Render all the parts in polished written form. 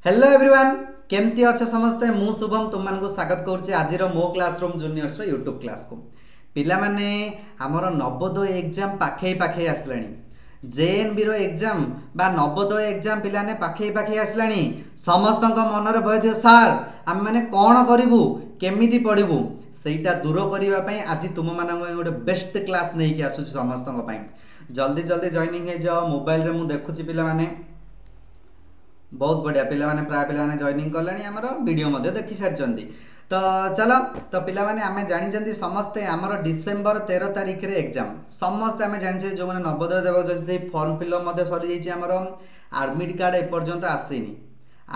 Hello everyone केमती अच्छे समस्ते मु शुभम तुम मानक स्वागत करुच्चे आज मो क्लासरूम जूनियर्स यूट्यूब क्लास को पिला माने हमर नवोदय एग्जाम पाखे पाखे आसलानी जेएनबी रो एग्जाम बा नवोदय एग्जाम पिलाने पाखे पाखे आसलानी समस्त मन रे भय दियो सार आम माने कोन करिवु केमिति पढिवु सेटा दूर करिवा पई आज तुम मानक गोटे बेस्ट क्लास नै कि आसु समस्त पई जल्दी जल्दी जॉइनिंग हे जाओ मोबाइल रे मु देखुची पिला माने बहुत बढ़िया पिला माने प्राय पिला माने जॉइनिंग करलानी हमर वीडियो मध्ये देखि सारचंदी तो चलो तो पिला माने आमे जानि जंदी समस्ते हमर डिसेंबर 13 तारिख रे एग्जाम समस्त आमे जानि जे जो माने नवोदय देबो जंती फॉर्म फिलअप मध्ये सरी जाइछि हमर एडमिट कार्ड ए पर्यंत आसीनी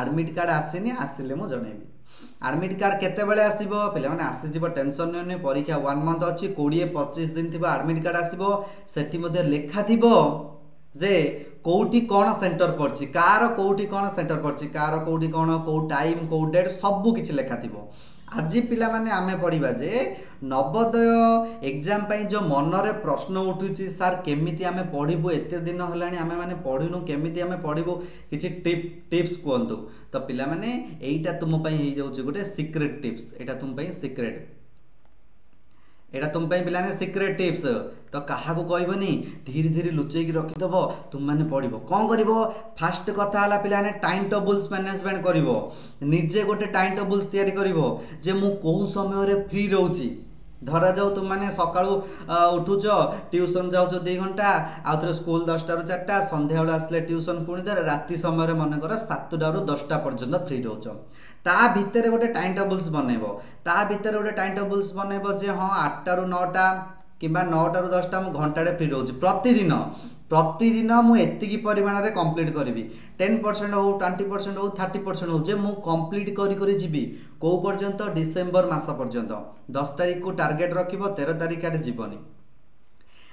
एडमिट कार्ड आसीनी आसिले मो जणेबी एडमिट कार्ड केते बेले आसीबो पिला माने आसी जिवो टेंशन नै परीक्षा 1 मंथ अछि 20 25 दिन थिबो एडमिट कार्ड आसीबो सेठी मध्ये लेखा थिबो जे कोठी कौन सेंटर पड़छि कार कोठी कौन सेंटर पड़छि कार कोठी कौन को टाइम को डेट सब किछि लेखा थिबो आज पिला माने आमे पढिबा जे नवोदय एग्जाम पई जो मन रे प्रश्न उठुछि सर केमिति आमे पढिबो एते दिन हलानी आमे माने पढिनु केमिति आमे पढिबो किछि टिप्स कोंतु तो पिला माने एईटा तुम पई हे जाउछि गोटे सीक्रेट टिप्स एटा तुम पई सीक्रेट एटा तुम पई पिलाने सीक्रेट टिप्स तो कहा को कहबनी धीरे धीरे लुचै की रखि दबो तुम माने पढिबो कोन करिवो फास्ट कथा हला पिलाने टाइम टेबल्स मैनेजमेंट करिवो निजे गोटे टाइम टेबल्स तयारी करिवो जे मु को समय रे फ्री रहउची धरा जाऊ तुम माने सकाळू उठुच ट्यूशन जाउछ 2 घंटा आउथरे स्कूल 10 टा रु 4 टा संध्या बेला आसले ट्यूशन पुणी दर राति समय रे मन कर 7 टा रु 10 टा पर्यंत फ्री रहउछ ता भीतर गोटे टाइम टेबल्स बनैबो ता भीतर गोटे टाइम टेबल्स बनैबो जे हां 8 टा रु 9 टा किबा 9 टा रु 10 टा मु घंटाडे फ्री रहउछ प्रतिदिन मु एतिकी परिमाण रे कंप्लीट करिवि 10% हो 20% हो 30% हो जे मु कंप्लीट करी करी जिवि को पर्यंत डिसेंबर मास पर्यंत 10 तारिख को टार्गेट रखिबो 13 तारिख आडे जीवनी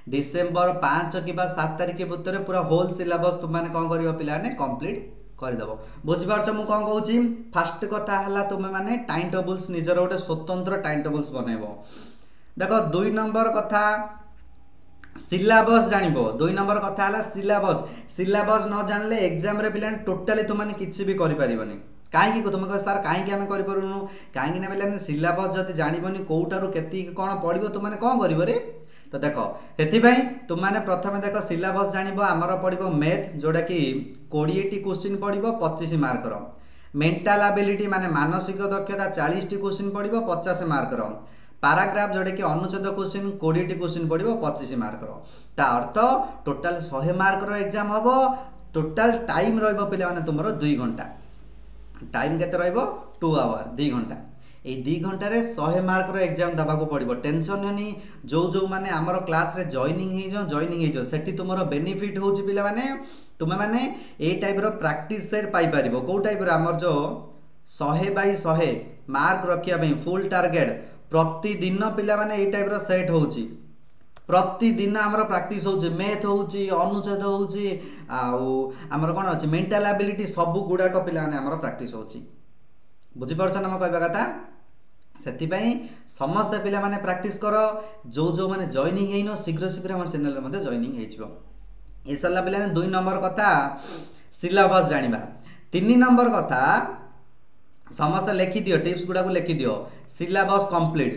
डिसेंबर 5 किबा 7 तारिख भीतर पूरा होल सिलेबस तुम माने कोन करिवो पिलाने कंप्लीट कर दबो बुझि पारछ मु कोन कहूची फास्ट कथा हला तुमे माने टाइम टेबल्स निजर गोटे स्वतंत्र टाइम टेबल्स बनैबो देखो 2 नंबर कथा सिलेबस जानिबो 2 नंबर कथा हला सिलेबस न जानले एग्जाम रे पिलान टोटली तुम माने किछि भी करि परिबनी काहे कि तुम कह सर काहे कि हमें करि परनु काहे कि ना पिलान सिलेबस जति जानिबनी कोउटारु केति कोन पढिबो तुम माने कोन करिवो रे तो देखो हेति भाई तुम माने प्रथमे देखो सिलेबस जानिबो हमर पढिबो मैथ जोडा कि 20 टी क्वेश्चन पढिबो 25 मार्क रो मेंटल एबिलिटी माने मानसिक दक्षता 40 टी क्वेश्चन पढिबो 50 मार्क रो पैराग्राफ जोडे कि अनुच्छेद क्वेश्चन 20 टी क्वेश्चन पढिबो 25 मार्क रो ता अर्थ टोटल 100 मार्क रो एग्जाम हबो टोटल टाइम रहइबो पिले माने तुमरो 2 घंटा टाइम केते रहइबो 2 आवर 2 घंटा ए 2 घंटा रे 100 मार्क रो एग्जाम दबा को पड़िबो टेंशन ननी जो माने हमर क्लास रे जॉइनिंग हे जो सेठी तुमरो बेनिफिट होची पिला माने तुमे माने ए टाइप रो प्रैक्टिस सेट पाई परिबो को टाइप रो हमर जो 100 बाय 100 मार्क रखिया पई फुल टारगेट प्रतिदिन पिला माने ए टाइप रो सेट होची प्रतिदिन हमर प्रैक्टिस होची मैथ होची अनुच्छेद होची आउ हमर कोन अछि मेंटल एबिलिटी सब गुडा को पिला माने हमर प्रैक्टिस होची बुझि परछ ना म कहबा कथा सेति पई समस्त पिला माने प्रैक्टिस करो जो माने जॉइनिंग हेइनो शीघ्र शीघ्र हम चैनल रे मध्ये जॉइनिंग हेइजिवो ए सल्ला पिला ने 2 नंबर कथा सिलेबस जानिबा 3 नंबर कथा समस्त लिखि दियो टिप्स गुडा को लिखि दियो सिलेबस कंप्लीट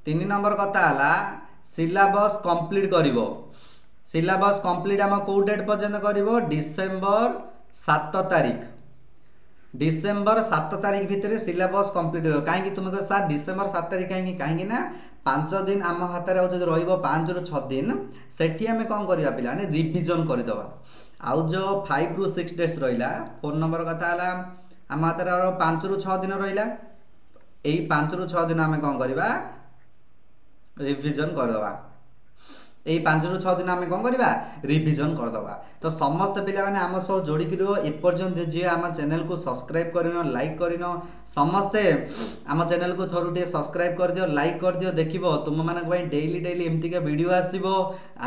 3 नंबर कथा हला सिलेबस कंप्लीट करिवो सिलेबस कंप्लीट हम को डेट पर्यंत करिवो डिसेंबर 7 तारिख भितर सिलेबस कंप्लीट हो काहे कि तुम कह सर डिसेंबर 7 तारिख काहे कि ना 5 दिन आम हाथ रे जदि रहइबो 5 रु 6 दिन सेठी हमें कोन करिया पिला ने रिवीजन करि दबा आउ जो 5 रु 6 डेज रहिला 4 नंबर कथा हला आम हाथ रे 5 रु 6 दिन रहिला एई 5 रु 6 दिन हमें कोन करबा रिवीजन कर दबा ए 5 रु 6 दिन हमें कोन करबा रिवीजन कर दबा तो समस्त पिला माने हम सो जोडी कि रहो ए पर्यंत जे हम चैनल को सब्सक्राइब करिनो लाइक करिनो समस्त हम चैनल को थरुटे सब्सक्राइब कर दियो लाइक कर दियो देखिबो तुम मानक भाई डेली एमती का वीडियो आसीबो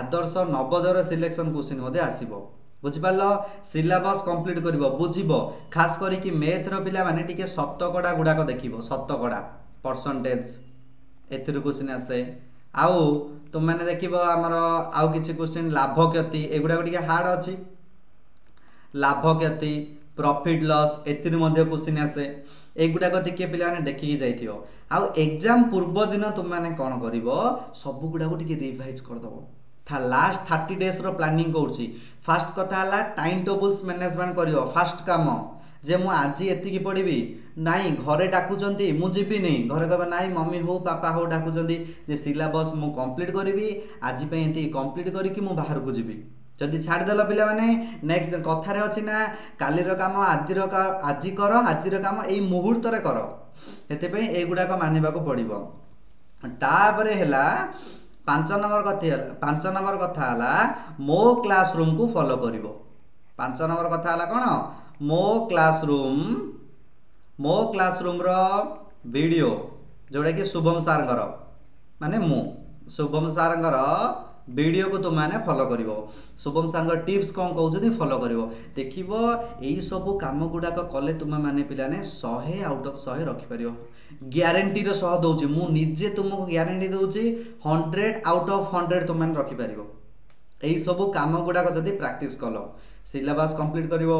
आदर्श नवोदय सिलेक्शन क्वेश्चन मध्ये आसीबो बुझि पारलो सिलेबस कंप्लीट करिवो बुझिबो खास करी कि मैथ रो पिला माने टिके शतकड़ा गुडा को देखिबो शतकड़ा परसेंटेज एथिर क्वेश्चन आसे आउ तुम मैंने देखिबो हमर आउ किछि क्वेश्चन लाभ क्षति एगुडा टिके हार्ड अछि लाभ क्षति प्रॉफिट लॉस एतिर मध्य क्वेश्चन आसे एगुडाक टिके पिला माने देखिकी जाइथियो आउ एग्जाम पूर्व दिन तुम माने कोन करिवो सब गुडाक टिके रिवाइज कर दबो था लास्ट 30 डेज रो प्लानिंग करछि फास्ट कथा हला टाइम टेबल्स मैनेजमेंट करियो फास्ट काम जे मु आज एतिकी पढ़ी नाई घरे डाकुचंती मु जीबी नहीं घरे कहबा नाई मम्मी हो पापा हो डाकुचंती जे सिलेबस मु कंप्लीट करिवि आज पे एति कंप्लीट करिकि मु बाहर को जीबी जदि छाड़ देल पिला माने नेक्स्ट कथारे अछि ना कालीर काम आज कर आजिर काम एई मुहूर्त रे कर हेते पे ए गुडा को मानिबा को पड़िबो तापरे हैला 5 नंबर कथा हला मो क्लासरूम को फॉलो करिवो 5 नंबर कथा हला कोन मो क्लासरूम रो वीडियो जोड़ा कि शुभम सार माने मु शुभम सार वीडियो को तुम मैंने फॉलो करिवो शुभम सार टिप्स कौन कहते फॉलो करिवो देखिबो एई सब काम गुडाक कले तुम मैंने पिलाने 100 आउट ऑफ 100 रखि परियो ग्यारंटी रो 100 दउची मु निजे तुमको ग्यारंटी दउची 100 आउट ऑफ 100 तुम मैंने रखि परियो एई सब काम गुडाक जदी प्रैक्टिस कलो सिलेबस कंप्लीट करिवो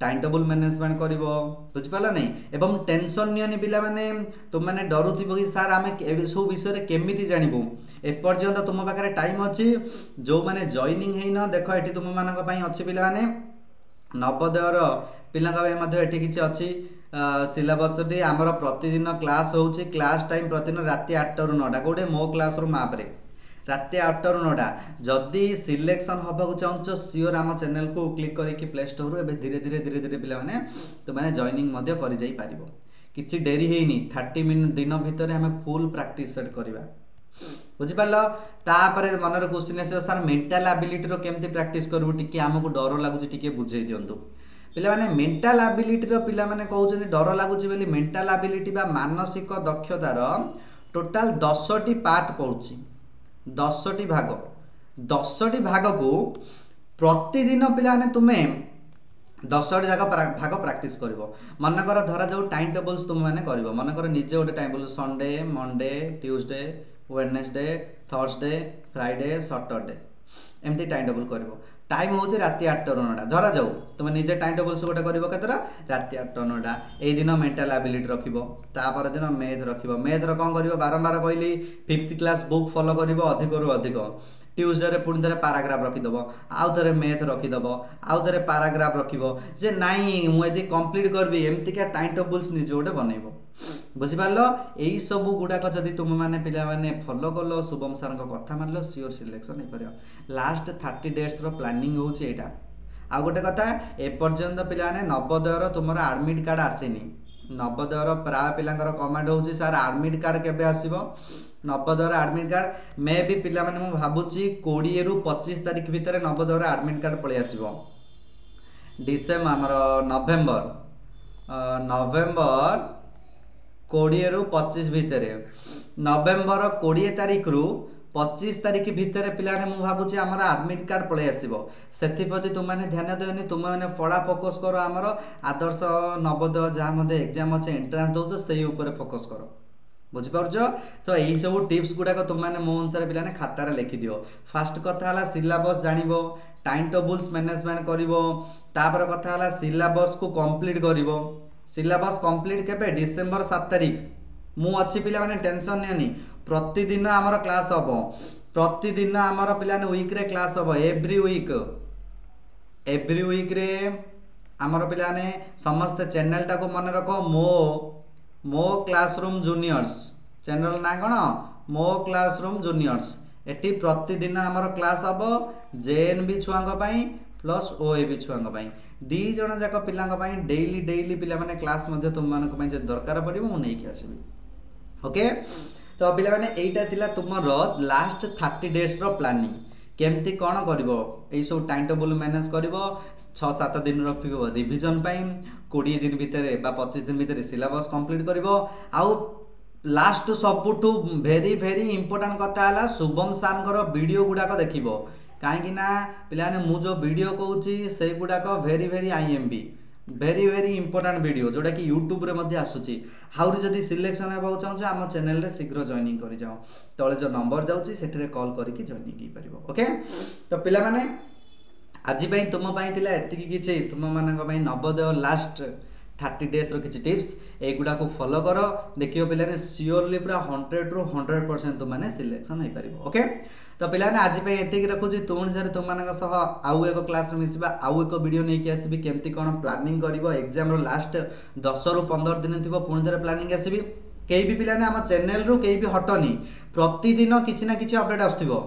टाइम टेबल मैनेजमेंट करिवो बुझि पाला नै एवं टेंशन नियनि पिला माने तुम माने डरुथिबो कि सर आमे सब विषय रे केमिति जानिबो ए पर्यंत तुम पाखरे टाइम अछि जो माने जॉइनिंग हेइन देखो एठी तुम मानक पई अछि पिला माने नवोदय रो पिला का मध्ये एठी किछि अछि सिलेबस टी हमर प्रतिदिन क्लास होउछि क्लास टाइम प्रतिदिन राति 8 रु 9 कोडे मो क्लास रो मैप रे राति 8 रु 9 जदि सिलेक्शन हबाकू चाहूँ सियोर आम चैनल को क्लिक करके प्ले स्टोर रे धीरे धीरे पिला माने तो माने जॉइनिंग मध्य करि जाई पारिबो किछि डेरी हेनी 30 मिनिट दिन भितर हमें फुल प्रैक्टिस सेट करबा बुझि पालो तापरे मनर क्वेश्चन आसे सर मेंटल एबिलिटी रो केमती प्रैक्टिस करबो टिके हमकु डर लागुची टिके बुझेई दियंतु पिला माने मेंटल एबिलिटी रो पिला माने कहउछन डर लागुची बेली मेंटल एबिलिटी बा मानसिक दक्षतार टोटल 10 टी पार्ट पउची 10 टी भाग को प्रतिदिन पिला माने तुमे 10 भाग प्रैक्टिस करिवो मनकर धरा जाऊ टाइम टेबल्स तुम माने करिवो मनकर निजे गोटे time table Sunday Monday Tuesday Wednesday Thursday Friday Saturday एमती टाइम टेबल करिवो टाइम होची राति 8 रु 9 धरा जाऊ तुम निजे टाइम टेबल से गोटे करिवो केतरा राति 8 9 ए दिन मेंटल एबिलिटी रखिवो तापर दिन मैथ रखिवो मैथ रो कोन करिवो बारंबार कहली 5th क्लास बुक फॉलो करिवो अधिक रु अधिक ट्यूसडे रे पुणी थे पैराग्राफ रखिदेव आउ थे मैथ रखिदेव आउ थे पैराग्राफ रखिबो जे नाई मुझे कंप्लीट करबी एमतिका टाइम टेबल्स निजे गोटे बनइबो बुझिपार यही सब गुड़ाक जदि तुम मैंने पिला माने फॉलो कल शुभम सार कथा मानल सियोर सिलेक्शन हो पार लास्ट 30 डेज रो प्लानिंग होची एटा आ गोटे कथा एपर्यंत पिला माने नवोदयर तुमर एडमिट कार्ड आसेनी नवोदयर प्राय पिलांकर कमेंट होची सर एडमिट कार्ड केबे आसीबो नवोदयर एडमिट कार्ड मे भी पिला माने मु भाबुची 20 रु 25 तारिख भितर नवोदयर एडमिट कार्ड पळे आसीबो डिसेम्बर हमर नवेम्बर 20 रु 25 भितर नवेम्बर 20 तारिख रु 25 तारिख भितर पिलाने मु भाबुची हमर एडमिट कार्ड पळे आसीबो सेथि प्रति तुम माने ध्यान देनी तुम माने पढ़ा फोकस करो हमर आदर्श नवोदय जहा मध्ये एग्जाम अछि एंट्रेंस दउछ सेही ऊपर फोकस करो बुझी पारछो तो एही सब टिप्स गुडा को तुम माने मो अनुसार पिलाने खाता रे लिखि दियो फास्ट कथा हला सिलेबस जानिबो टाइम टेबल्स मैनेजमेंट करिवो तापर कथा हला सिलेबस को कंप्लीट करिवो सिलेबस कंप्लीट केबे डिसेंबर 7 तारिख मु अछि पिला माने टेंशन नेनी प्रतिदिन हमर क्लास हबो प्रतिदिन हमर पिलाने वीक रे क्लास हबो एवरी वीक रे हमर पिलाने समस्त चैनल टा को मन रखो मो क्लासरूम जूनियर्स चैनल ना कोन मो क्लासरूम जूनियर्स एटी प्रतिदिन हमर क्लास हबो जेएनबी छुआंग पई प्लस ओएबी छुआंग पई दी जण जाक पिलांग पई डेली पिला माने क्लास मध्ये तुम मानक पई जे दरकार पड़िबो मु नै कि आसीबी ओके तो पिला माने एटा थिला तुमर लास्ट 30 डेज रो प्लानिंग केमती कौन करिवो एई सब टाइम टेबल मैनेज करिवो 6-7 दिन रखिबो रिवीजन पई 20 दिन भितर बा 25 दिन भितर सिलेबस कंप्लीट करिवो आउ लास्ट सबुठू वेरी इंपोर्टेंट कथा हला शुभम सारंकर वीडियो गुडाक देखिबो काहेकि ना पिलाने मु जो वीडियो कहूची से गुडाक वेरी आईएमबी वेरी इंपोर्टेंट वीडियो जोटा कि यूट्यूब रे मध्ये आसुची हाउरी जदी सिलेक्शन हेबा चाहूछ हम चैनल रे शीघ्र जॉइनिंग करि जाओ तळे जो नंबर जाउची सेठरे कॉल करिकि जॉइनिंग हि परिबो ओके तो पिला माने आज तुम किसी तुम मान नवोदय लास्ट 30 डेज किसी टिप्स एगुड़ा को फॉलो कर देखियो पिलाने सियोरली पूरा 100% तुमने सिलेक्शन हो पार ओके। तो पिलाने आज ये रखुच्छी पुणी थे तुम आउ एक क्लास मिसवा आउ एक वीडियो नहीं आसबि केमती कौन प्लानिंग कर एग्जाम लास्ट 10 ରୁ 15 दिन थी पुणी थे प्लानिंग आसबि कई भी पिलाने आम चैनल रू कई भी हटनी प्रतिदिन किसी ना किसी अपडेट आसुव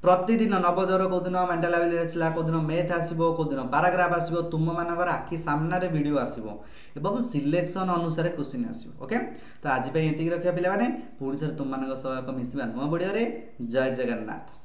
प्रतिदिन नवोदयर कौदिन मेंटाल एबिलिटी कौदिन मैथ आसो कौदिन पाराग्राफ आसो तुम मानकर आखि सामने वीडियो आसो एवं सिलेक्शन अनुसार क्वेश्चन आसो ओके। तो आज ये रखा पिला पुणी थे तुम मान मिसवा नुआ वीडियो जय जगन्नाथ।